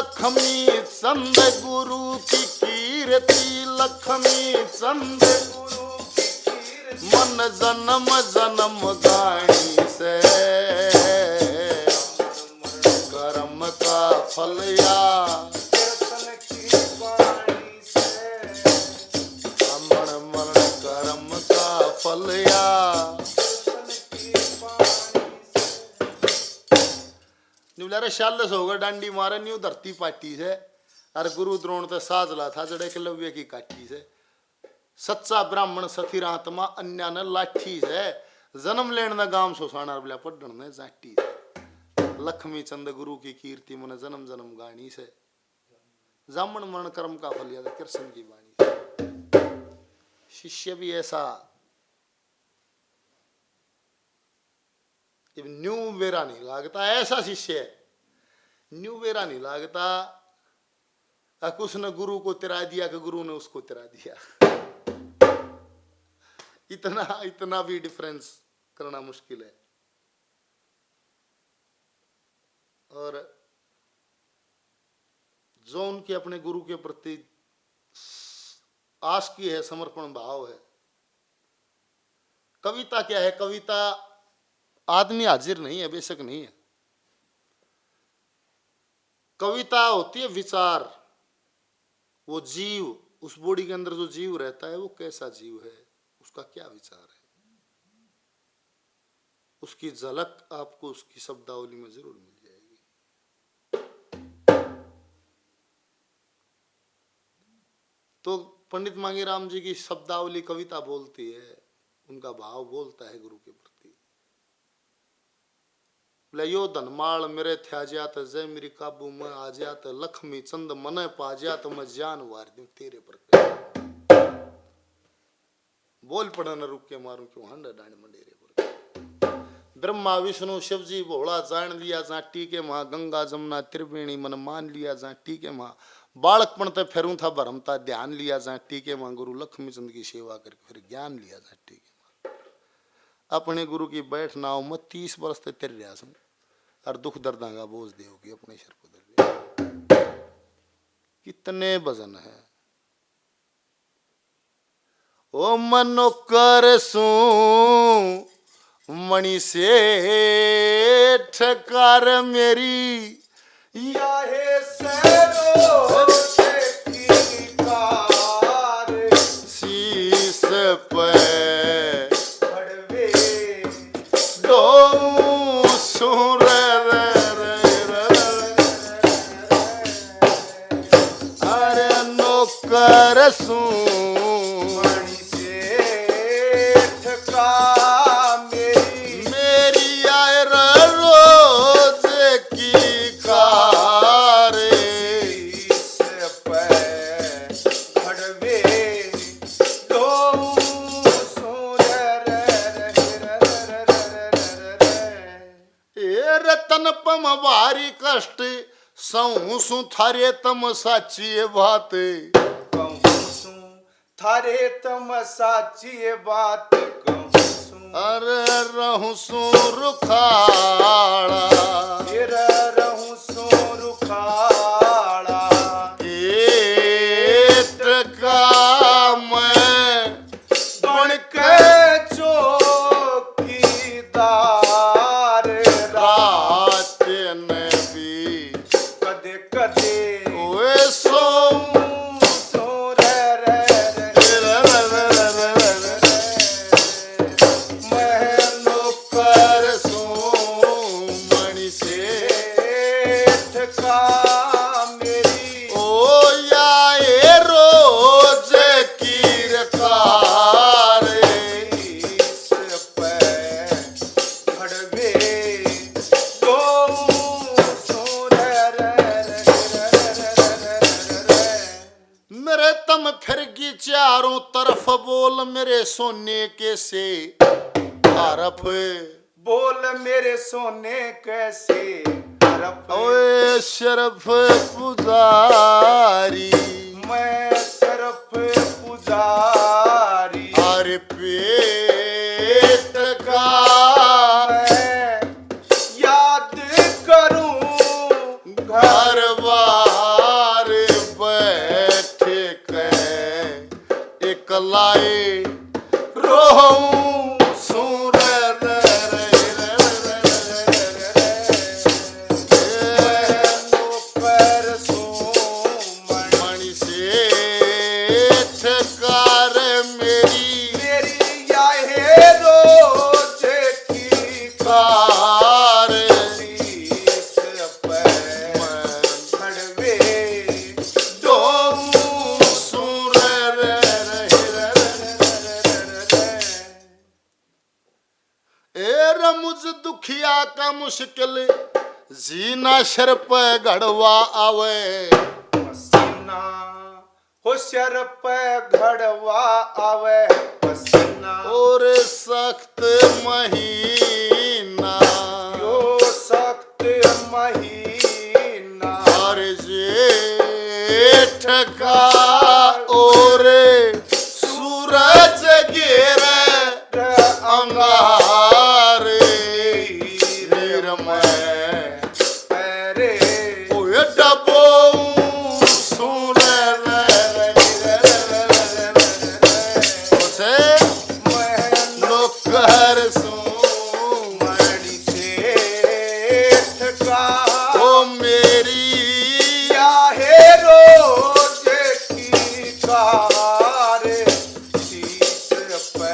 लक्ष्मी चंद गुरु की कीर्ति, लक्ष्मी चंद गुरु की कीर्ति, मन जन्म जन्म गानी से कर्म का फल या कीर्तन की वाणी से, अमर मरण कर्म का फल या रे शालस होगा डांडी मारे न्यू धरती पाटी से और गुरु द्रोण ते साजला था जड़े के लव्य की काटी से। सच्चा ब्राह्मण सथीर आत्मा अन्या ने लाठी से, जन्म लेन न गांव सोसाना बोला पढ़न ने जाटी से। लक्ष्मी चंद गुरु की कीर्ति मन जन्म जन्म गानी से, जामन मरण कर्म का फल याद कृष्ण की वाणी। शिष्य भी ऐसा न्यू वेरा नहीं लागता, ऐसा शिष्य है न्यू वेरा नहीं लागता। कुछ ने गुरु को तिरा दिया कि गुरु ने उसको तिरा दिया। इतना भी डिफरेंस करना मुश्किल है। और जो उनके अपने गुरु के प्रति आस की है, समर्पण भाव है। कविता क्या है? कविता आदमी हाजिर नहीं है, बेशक नहीं है। कविता होती है विचार। वो जीव, उस बॉडी के अंदर जो जीव रहता है वो कैसा जीव है, उसका क्या विचार है, उसकी झलक आपको उसकी शब्दावली में जरूर मिल जाएगी। तो पंडित मांगीराम जी की शब्दावली कविता बोलती है, उनका भाव बोलता है गुरु के प्रति। यो धनमाल मेरे थ्या जात, जय मेरी काबू में आ जात, लक्ष्मी चंद मन पा जात, मैं जान वार दूं तेरे पर। बोल पड़ा न रुक के मारूं क्यों हंड डांड मंडेरे पर। ब्रह्मा विष्णु शिव जी भोला जान लिया जाटी के मां, गंगा जमुना त्रिवेणी मन मान लिया जाटी के मां, बालकपण ते फेरूं था भरमता ध्यान लिया जाटी के मां, गुरु लक्ष्मी चंद की सेवा करके फिर ज्ञान लिया जाटी के मां। अपने गुरु की बैठ नाव में 30 वर्ष तक तिर रहा सू और दुख दर्दा का बोझ देगी अपने सिर को दर। कितने भजन है। ओ मनो कर सू मणि से ठकार मेरी, या है सरो की कार, शीस पे बड़वे दो सुर करसू मणि से ठका मेरी आए रोज की कारे, भड़वे दो रतन पम भारी कष्ट सहू सु थारे तम साची बात, थारे तम साची बात अरे रहूं सू रुखाड़ा, रहूं सू रुखाड़ा, एक का मैं बन के चौकीदार, रात ने भी कदे कदे वे सो चारों तरफ बोल मेरे सोने के से अरफ, बोल मेरे सोने कैसे अरफ, ओए शरफ पुजारी, मैं शरफ पुजारी, अरे पेट का मैं याद करूं घर बार मुश्किल जीना शर पे घड़वा आवे, पसीना हो सर पे घड़वा आवे पसीना, और सख्त महीना यो सख्त महीना, और जेठ का और सूरज गिरे अंगारे, वीर मैं पैरे ओए डबो सुन से नौकर मणि सेठ का ओ मेरी या है रोज की कार, शीश पे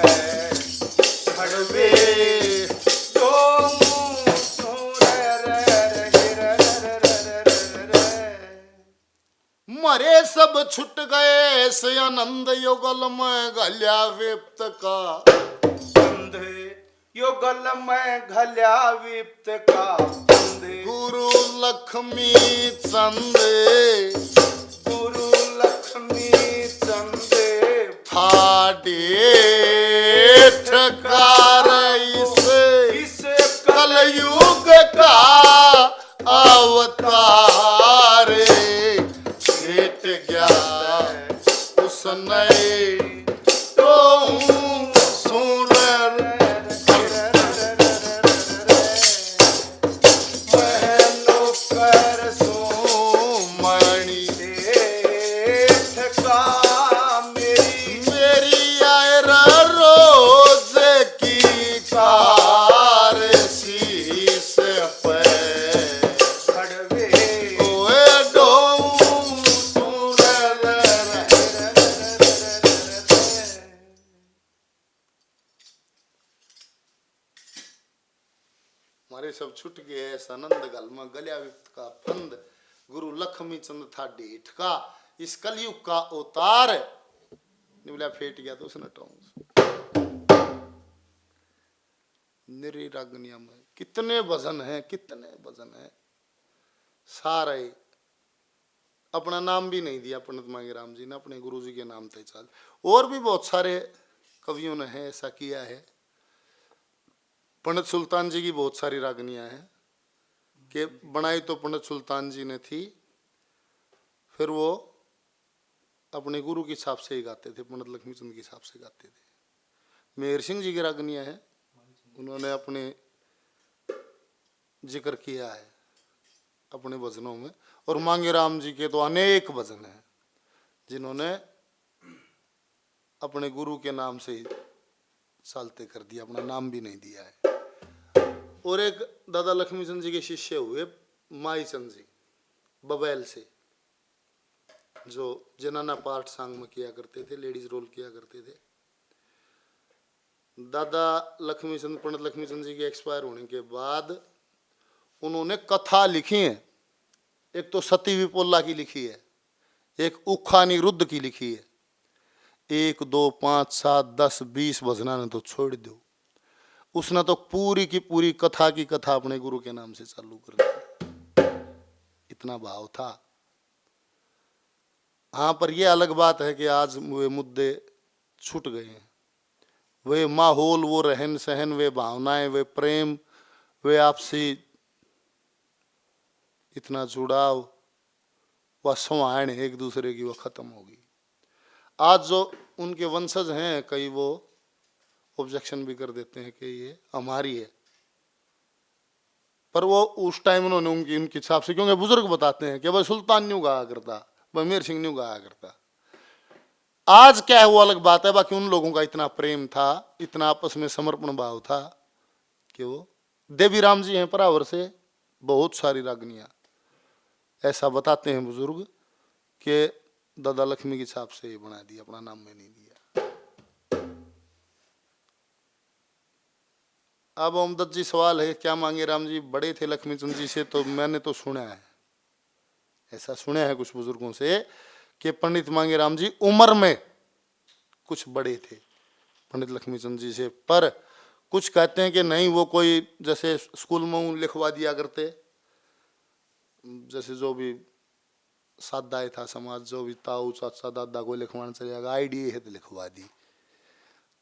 घड़वे तो मरे सब छुट गए से आनंद युगल में गल्या विप्त का, बंधे यो गल में घल्या विप्त का बंधे, गुरु लक्ष्मी चंद गुरु लक्ष्मी चंदे थाडे ठकार इस कलयुग का अवतार, भेट गया उसने तो सुन नौकर मणि सेठ का मेरी मेरी आयर रोज की कार, शीश पे घड़वे ओए डोम सुन हमारे सब छुट गए आनंद गल में गल्या विप्त का फंद, गुरु लक्ष्मी चंद था डेठ का इस कलयुग का अवतार, निबला फेट गया तो उसने निरी रागनिया में कितने भजन हैं, कितने भजन हैं, सारे अपना नाम भी नहीं दिया पंडित मांगेराम जी ने, अपने गुरु जी के नाम थे चाल। और भी बहुत सारे कवियों ने है ऐसा किया है। पंडित सुल्तान जी की बहुत सारी रागनियां हैं कि बनाई तो पंडित सुल्तान जी ने थी, फिर वो अपने गुरु की छाप से ही गाते थे, पंडित लक्ष्मीचंद की छाप से गाते थे। मेहर सिंह जी की रागनियां हैं, उन्होंने अपने जिक्र किया है अपने भजनों में। और मांगेराम जी के तो अनेक भजन हैं जिन्होंने अपने गुरु के नाम से ही चालते कर दिया, अपना नाम भी नहीं दिया है। और एक दादा लक्ष्मीचंद जी के शिष्य हुए माईचंद जी बबैल से, जो जनाना पार्ट सांग में किया करते थे, लेडीज रोल किया करते थे। दादा लक्ष्मीचंद पंडित लक्ष्मीचंद जी के एक्सपायर होने के बाद उन्होंने कथा लिखी है। एक तो सती विपोला की लिखी है, एक उखानी रुद्ध की लिखी है। 1 2 5 7 10 20 भजना ने तो छोड़ दो, उसने तो पूरी की पूरी कथा की कथा अपने गुरु के नाम से चालू कर दी, इतना भाव था। हाँ, पर यह अलग बात है कि आज वे मुद्दे छूट गए हैं। वे माहौल, वो रहन सहन, वे भावनाएं, वे प्रेम, वे आपसी इतना जुड़ाव, वह संवाहन एक दूसरे की, वह खत्म होगी। आज जो उनके वंशज हैं कई, वो ऑब्जेक्शन भी कर देते हैं कि ये हमारी है, पर वो उस टाइम उन्होंने उनकी हिसाब से, क्योंकि बुजुर्ग बताते हैं कि भाई सुल्तान न्यू गाया करता, भाई मेहर सिंह न्यू गाया करता। आज क्या है वो अलग बात है, बाकी उन लोगों का इतना प्रेम था, इतना आपस में समर्पण भाव था कि वो देवी राम जी हैं परावर से, बहुत सारी रागनियां ऐसा बताते हैं बुजुर्ग कि दादा लक्ष्मी की छाप से बना दिया, अपना नाम में नहीं दिया। अब ओमदत्त जी सवाल है, क्या मांगेराम जी बड़े थे लक्ष्मीचंद जी से? तो मैंने तो सुना है, ऐसा सुना है कुछ बुजुर्गों से कि पंडित मांगेराम जी उम्र में कुछ बड़े थे पंडित लक्ष्मीचंद जी से, पर कुछ कहते हैं कि नहीं, वो कोई जैसे स्कूल में लिखवा दिया करते, जैसे जो भी सादाई था समाज, जो भी ताऊ चाचा दादा को लिखवाना चले जाएगा, आईडी है तो लिखवा दी।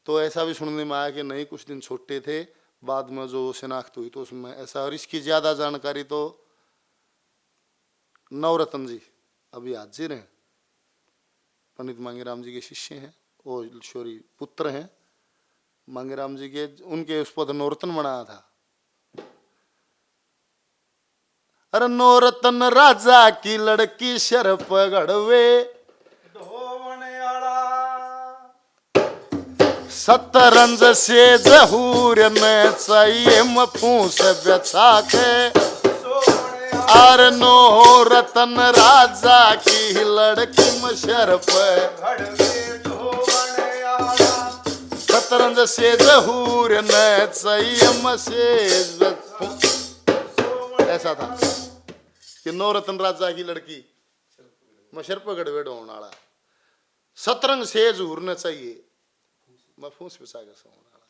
तो ऐसा भी सुनने में आया कि नहीं, कुछ दिन छोटे थे, बाद में जो शिनाख्त हुई तो उसमें ऐसा। और इसकी ज्यादा जानकारी तो नवरत्न जी अभी हाजिर हैं, पंडित मांगेराम जी के शिष्य हैं, वो शोरी पुत्र हैं मांगेराम जी के, उनके उस पर नवरत्न बनाया था। अरे नवरत्न राजा की लड़की शरप गढ़वे, सतरंज से जहूर न चाहिए मफूस बेचा के। और नवरत्न राजा की लड़की में शरप, सतरंज से जहूर न चाहिए मसेज। ऐसा था कि नवरत्न राजा की लड़की मशर पकड़ वेड़ होने वाला, सतरंग से जहूर न चाहिए मफूस बिछा के सोने वाला।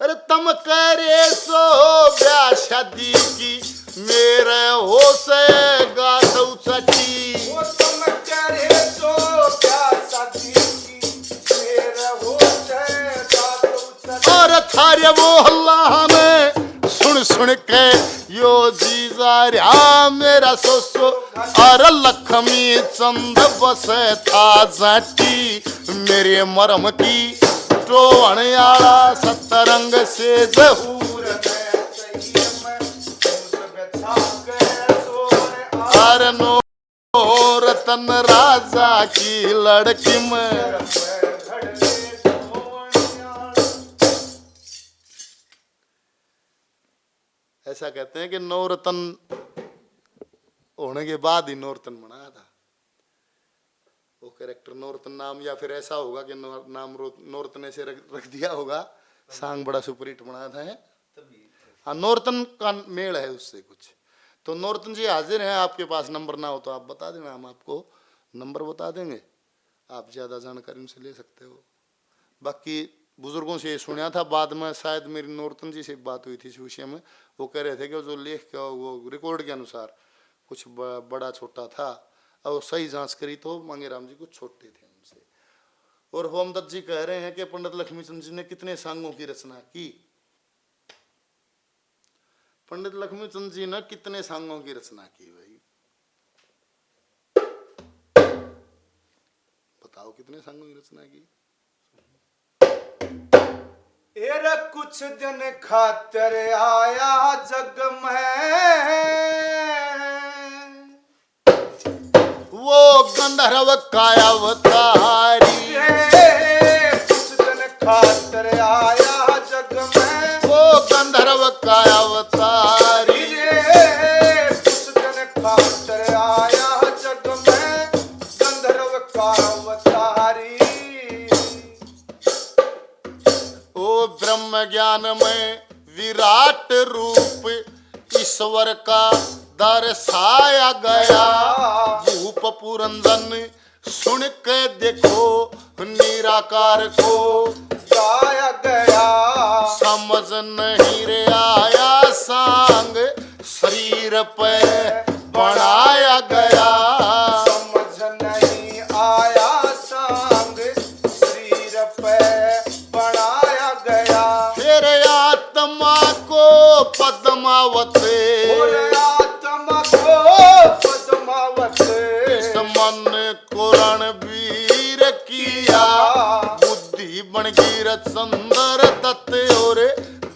अरे तम करे सो ब्याह शादी की, मेरे हो से गात उचटी। तुम करे सो ब्याह शादी की, मेरे हो से गात उचटी। और थारे वो अल्लाह ने सुन सुन के यो जीजा रहा मेरा सोसो। और लक्ष्मी चंद बस था जाटी, मेरे मरम की टोण आला, सतरंग से जहूर और नवरत्न राजा की लड़की में। ऐसा कहते हैं कि नवरत्न होने के बाद ही नवरत्न बनाया था वो कैरेक्टर नवरत्न नाम, या फिर ऐसा होगा कि नाम नवरत्न ऐसे रख दिया होगा, सांग बड़ा सुपरहिट बनाया था। हाँ, नवरत्न का मेल है उससे कुछ। तो नवरत्न जी हाजिर हैं, आपके पास नंबर ना हो तो आप बता देना, हम आपको नंबर बता देंगे, आप ज़्यादा जानकारी उनसे ले सकते हो। बाकी बुजुर्गों से सुना था, बाद में शायद मेरी नवरत्न जी से बात हुई थी इस विषय में, वो कह रहे थे कि जो लेख का वो रिकॉर्ड के अनुसार कुछ बड़ा छोटा था, और सही जांच करी तो मांगेराम जी कुछ छोटे थे उनसे। और होमदत्त जी कह रहे हैं कि पंडित लक्ष्मीचंद जी ने कितने सांगों की रचना की। पंडित लक्ष्मीचंद जी ने कितने सांगों की रचना की भाई, बताओ कितने सांगों की रचना की। एरा कुछ दिन खातर आया जग में, वो गंधर्व काया अवतारी। कुछ दिन खातर आया जग में, वो गंधर्व काया अवतारी। कुछ दिन खातर आया जग में, गंधर्व का अवतारी। ओ ब्रह्म ज्ञान में विराट रूप ईश्वर का दर्शाया गया। भूप पुरंदन सुन के देखो निराकार को गाया गया। समझ नहीं रे आया सांग शरीर पे बनाया गया। समझ नहीं आया सांग शरीर पे बनाया गया। फिर आत्मा को पद्मावत, आत्मा को पद्मावत, इस मन को रणवीर किया। बुद्धि बन गिर चंदर दत्त और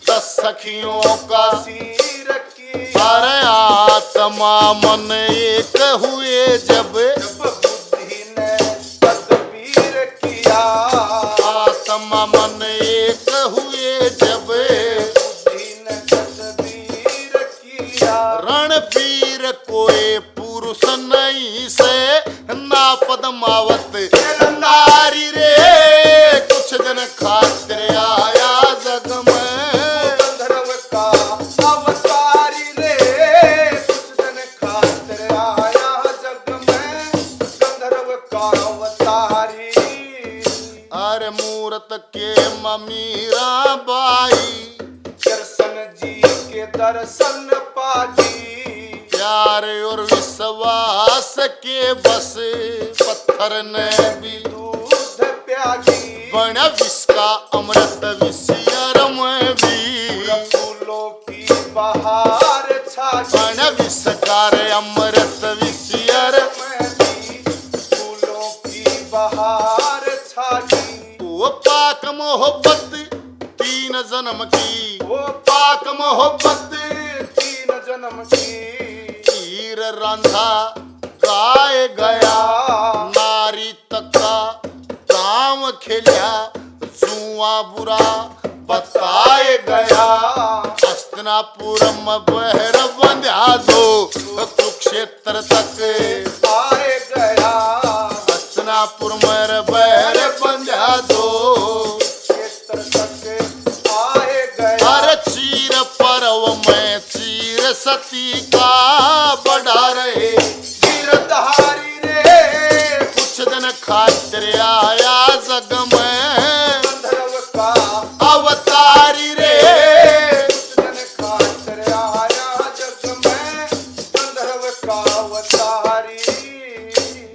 10 सखियों का सिर किया। अरे आत्मा मन एक हुए जब बुद्धि ने तदबीर किया। आत्मा मन एक हुए जब बुद्धि ने तदबीर किया। रणवीर कोई पुरुष नहीं से ना पद्मावत नारी रे। कुछ दिन खातिर आया जग में, गंधर्व का अवतारी रे। कुछ दिन खातिर आया जग में, के दर्शन पाजी, प्यार और विश्वास के बस पत्थर ने भी दूध प्याजी, बन विष का अमृत विषयर में भी फूलों की बहार छाजी, बन विषकार अमृत विषयर में भी फूलों की बहार छाजी। वो पाक मोहब्बत तीन जन्म की, वो पाक मोहब्बत तीन जन्म की, तीर रांधा गाय गया, नारी तका काम खेलिया, जुआ बुरा बताए गया, हस्तिनापुर में बहर बंध्या दो कुरुक्षेत्र तक आए गया, हस्तिनापुर में बहर बंध्या दो क्षेत्र तक आए गया। हर चीर पर्व में चीर सती का बढ़ा रहे, गिरधारी रे कुछ दिन खातिर आया जग में गंधर्व का अवतारी रे, जन खातर आया जग में गंधर्व का अवतारी।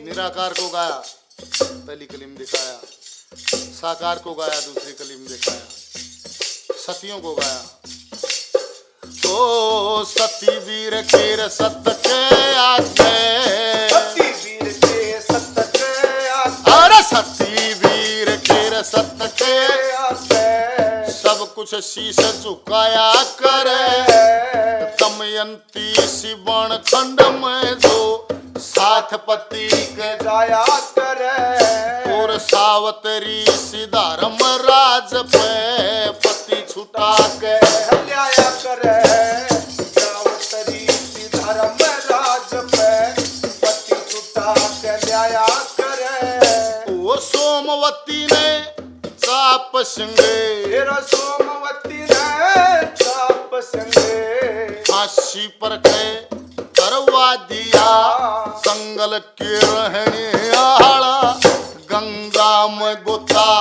निराकार को गाया, पहली कलीम दिखाया, साकार को गाया, दूसरी कलीम दिखाया, सतियों को गाया। ओ सती वीर केर सत के आगे, सती वीर के सत के आगे, अरे सती वीर केर सत के आगे सब कुछ शीश झुकाया करे, दमयंती शिवण खंड में जो साथ पति के जाया करे, और सावतरी सिधारम राज पे पति छुटा के हल्याया करे, सावतरी धर्म राज पे पति छुटा के ल्याया करे। वो सोमवती ने चाप सिंगे, तेरा सोमवती ने चाप संगे, फांसी पर के करवा दिया, जंगल के रहने आला गंगा में गोता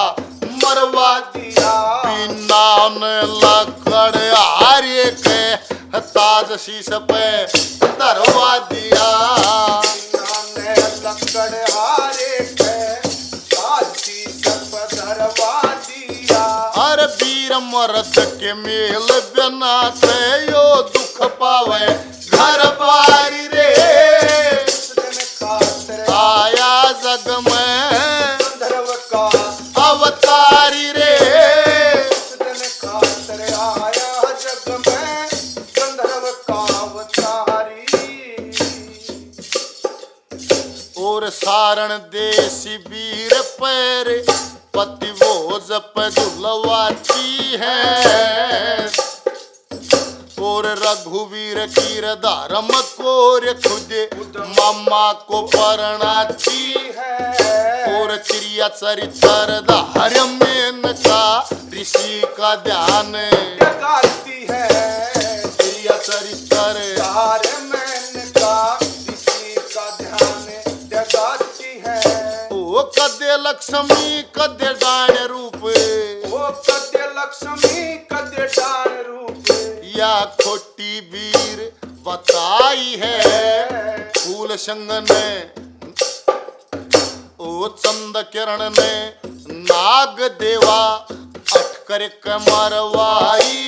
मरवा दिया बिना ने लकड़ आर्य के ताज शीश पे धरवा दिया, ने लकड़ हारे के काशी सब धरवा दिया। हर वीर मर्द के मेल बिना से यो दुख पावे घर बारी रे, जन खातर आया जग में गंधर्व का अवतारी रे, जन खातर आया जग में गंधर्व का अवतारी। और सारण देसी वीर पैर पति भोज पे झुलवाती है, और रघुवीर कीर धर्म कोर खुद मामा को परणाती है और चिड़िया चरित्र धार्य मेनका ऋषि का ध्यान, जगाती है चिड़िया चरित्र तारे मैंने का ऋषि का ध्यान जगाती है। ओ कदे लक्ष्मी कदे डाण रूप, वो कद्य लक्ष्मी कद्य डान रूप या खोटी वीर बताई है, फूल संग ने ओ चंद किरण ने नाग देवा अटकर के मरवाई,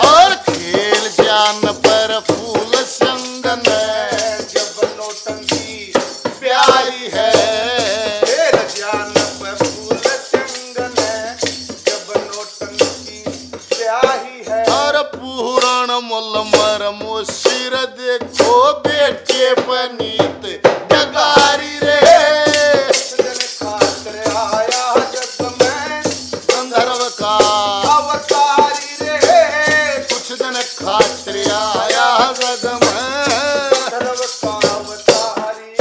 और खेल जान पर फूल संग ने जब नौटंकी प्यारी है, तेर ज्ञान पर फूल चंगन जब नौटंकी प्याही है। और पुराण मुल मर मुशिर देखो बेटे पनीत जगारी रे, जन खातर आया जग में गंधर्व का अवतारी रे, कुछ दिन खातिर आया जग में, गंधर्व का अवतारी।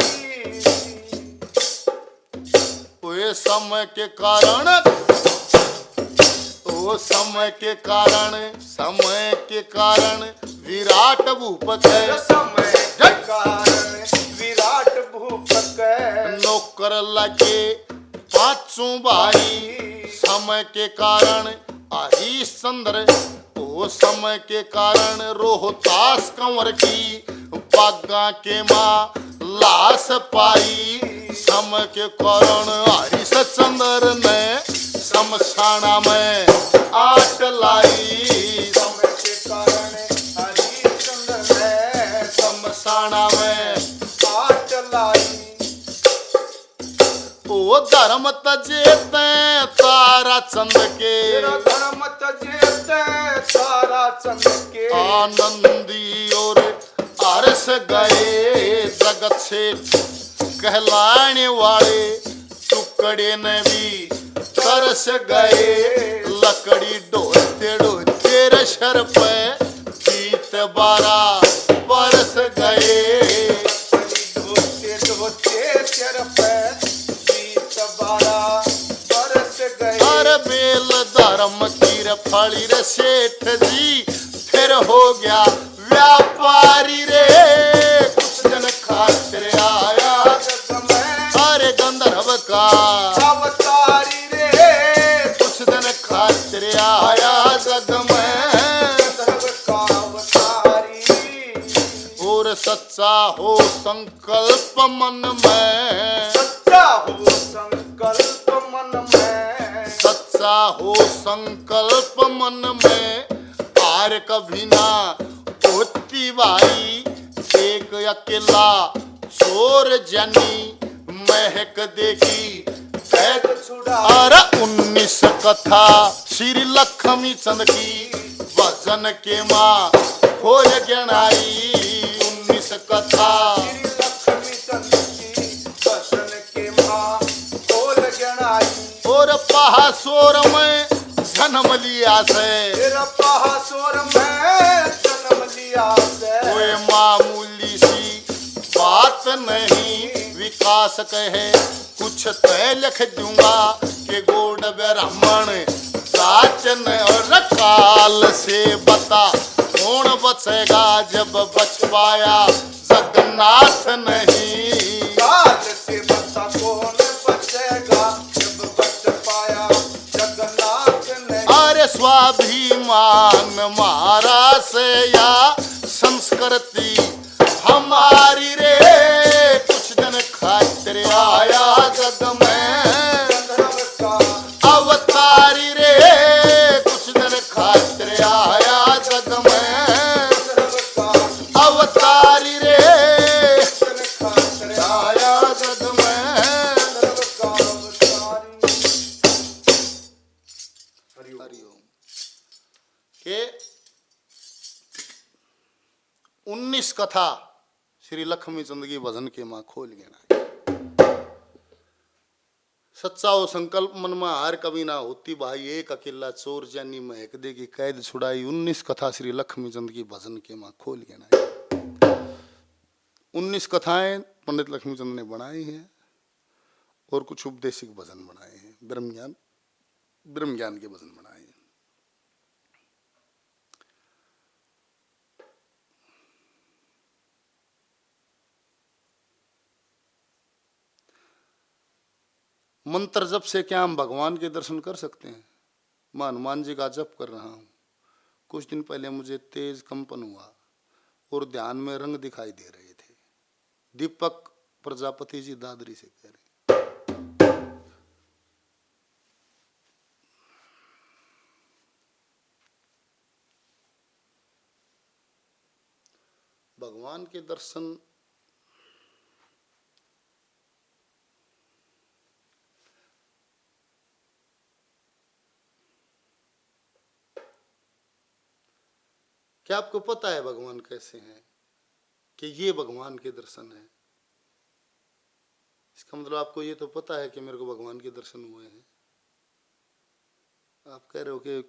ओए समय के कारण, ओ समय के कारण विराट भूप के समय के कारण विराट भूप के नौकर लगे पांचों भाई, समय के कारण हरिश्चंद्र वो समय के कारण रोहतास कंवर की बागा के माँ लाश पाई। समय के कारण हरिश्चंद्र ने शमशाना में आट लाई। समय के कारण हरिश्चंद्र ने शमशाना में आट लाई। ओ धर्म तजे तारा चंद के तेरा धर्म तजेते तारा चंद के आनंदी और अरस गए जगत से कहलाने वाले टुकड़े ने भी तरस गए। लकड़ी ढोते ढोते रशर पे बीत 12 बरस गए। ढोते ढोते सिर पे बीत 12 बरस गए। हर बेल धर्म की फली रे सेठ जी फिर हो गया व्यापारी रे। कुछ दिन खातिर आया जग में अरे गंधर्व का अवतारी रे। कुछ दिन खातिर आया जग में। गंधर्व का अवतारी। और सच्चा हो संकल्प मन में। सच्चा हो संकल्प मन में। सच्चा हो संकल्प मन में आर कभी ना होती भाई। एक अकेला चोर जनी महक देखी कैद छुड़ा अरे 19 कथा श्री लक्ष्मी चंद की वजन के माँ खोल गणाई। 19 कथा श्री लक्ष्मी चंद की वचन के माँ खोल गणाई। और पहासोर में जन्म लिया से तेरा पहासोर में जन्म लिया से कोई मामूली सी बात नहीं। विकास कहे कुछ तय लिख दूंगा कि गोड ब्राह्मण जाचन और काल से बता कौन बचेगा जब बच पाया जगन्नाथ नहीं। काल से बता कौन बचेगा जब बच पाया जगन्नाथ नहीं। अरे स्वाभिमान मारा से या संस्कृति हमारी रे। कुछ दिन खातिर आया जग में गंधर्व का अवतारी रे। कुछ दिन खातिर आया जग में गंधर्व का अवतारी रे। वचन खातिर आया जग में गंधर्व का अवतारी। हरिओम के 19 कथा श्री लक्ष्मी चंद की भजन के माँ खोल गया। सच्चा हो संकल्प मन में हार कभी ना होती भाई। एक अकेला चोर जानी महक दे की कैद छुड़ाई। 19 कथा श्री लक्ष्मी चंद की भजन के माँ खोल गया। 19 कथाएं पंडित लक्ष्मी चंद ने बनाई हैं और कुछ उपदेशिक भजन बनाए हैं। ब्रह्म ज्ञान के भजन बनाए हैं। मंत्र जप से क्या हम भगवान के दर्शन कर सकते हैं? मैं हनुमान जी का जप कर रहा हूँ। कुछ दिन पहले मुझे तेज कंपन हुआ और ध्यान में रंग दिखाई दे रहे थे। दीपक प्रजापति जी दादरी से कह रहे। भगवान के दर्शन क्या आपको पता है भगवान कैसे हैं? कि ये भगवान के दर्शन है। इसका मतलब आपको ये तो पता है कि मेरे को भगवान के दर्शन हुए हैं। आप कह रहे हो कि